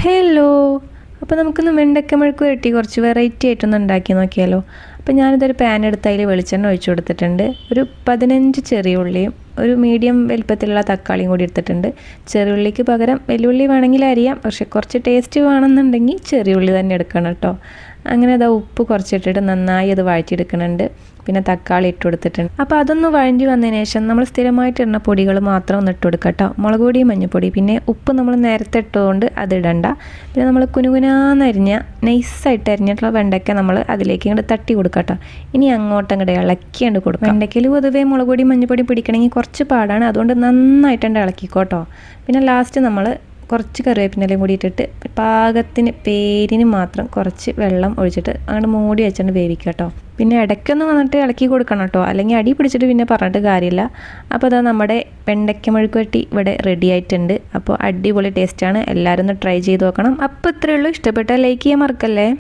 Hello, അപ്പോൾ നമുക്കൊന്ന് വെണ്ടയ്ക്ക മെഴുക്ക് പുരട്ടി കുറച്ച് വെറൈറ്റി ആയിട്ടൊന്ന് ഉണ്ടാക്കി നോക്കിയാലോ. അപ്പോൾ ഞാനിതൊരു പാൻ എടുത്ത് അതിൽ വെളിച്ചെണ്ണ ഒഴിച്ചു കൊടുത്തിട്ടുണ്ട്. ഒരു 15 ചെറിയ ഉള്ളിയും ഒരു മീഡിയം വലിപ്പത്തിലുള്ള തക്കാളിയും കൂടി എടുത്തിട്ടുണ്ട്. ചെറിയ ഉള്ളിക്ക് പകരം വെല്ലുള്ളി വേണമെങ്കിൽ അരിയാം, പക്ഷെ കുറച്ച് ടേസ്റ്റ് വേണമെന്നുണ്ടെങ്കിൽ ചെറിയ ഉള്ളി തന്നെ എടുക്കണം കേട്ടോ. അങ്ങനെ അതാ ഉപ്പ് കുറച്ചിട്ടിട്ട് നന്നായി അത് വഴറ്റിയെടുക്കുന്നുണ്ട്. പിന്നെ തക്കാളി ഇട്ട് കൊടുത്തിട്ടുണ്ട്. അപ്പോൾ അതൊന്ന് വഴഞ്ഞ് വന്നതിന് ശേഷം നമ്മൾ സ്ഥിരമായിട്ട് ഇടുന്ന പൊടികൾ മാത്രം ഒന്ന് ഇട്ട് കൊടുക്കുക കേട്ടോ. മുളക് പൊടി, മഞ്ഞൾപ്പൊടി, പിന്നെ ഉപ്പ് നമ്മൾ നേരത്തെ ഇട്ടുകൊണ്ട് അത് ഇടണ്ട. പിന്നെ നമ്മൾ കുനുകുനാന്നരിഞ്ഞ നൈസായിട്ട് അരിഞ്ഞിട്ടുള്ള വെണ്ടയ്ക്ക നമ്മൾ അതിലേക്ക് ഇങ്ങോട്ട് തട്ടി കൊടുക്കുക കേട്ടോ. ഇനി അങ്ങോട്ട് അങ്ങോട്ട് ഇളക്കിയാണ്ട് കൊടുക്കുക. വെണ്ടയ്ക്കയിൽ പൊതുവേ മുളക് പൊടി, മഞ്ഞൾപ്പൊടി പിടിക്കണമെങ്കിൽ കുറച്ച് പാടാണ്, അതുകൊണ്ട് നന്നായിട്ടുണ്ട് ഇളക്കിക്കോട്ടോ. പിന്നെ ലാസ്റ്റ് നമ്മൾ കുറച്ച് കറിവേപ്പിൻ്റെലയും കൂടി ഇട്ടിട്ട് പാകത്തിന് പേരിന് മാത്രം കുറച്ച് വെള്ളം ഒഴിച്ചിട്ട് അങ്ങോട്ട് മൂടി വെച്ചിട്ട് വേവിക്കുക കേട്ടോ. പിന്നെ ഇടയ്ക്കൊന്ന് വന്നിട്ട് ഇളക്കി കൊടുക്കണം കേട്ടോ, അല്ലെങ്കിൽ അടി പിടിച്ചിട്ട് പിന്നെ പറഞ്ഞിട്ട് കാര്യമില്ല. അപ്പോൾ അതാ നമ്മുടെ വെണ്ടയ്ക്ക മെഴുക്ക് പുരട്ടി ഇവിടെ റെഡി ആയിട്ടുണ്ട്. അപ്പോൾ അടിപൊളി ടേസ്റ്റാണ്, എല്ലാവരും ഒന്ന് ട്രൈ ചെയ്ത് നോക്കണം. അപ്പോൾ ഇത്രയേ ഉള്ളൂ. ഇഷ്ടപ്പെട്ടാൽ ലൈക്ക് ചെയ്യാൻ മറക്കല്ലേ.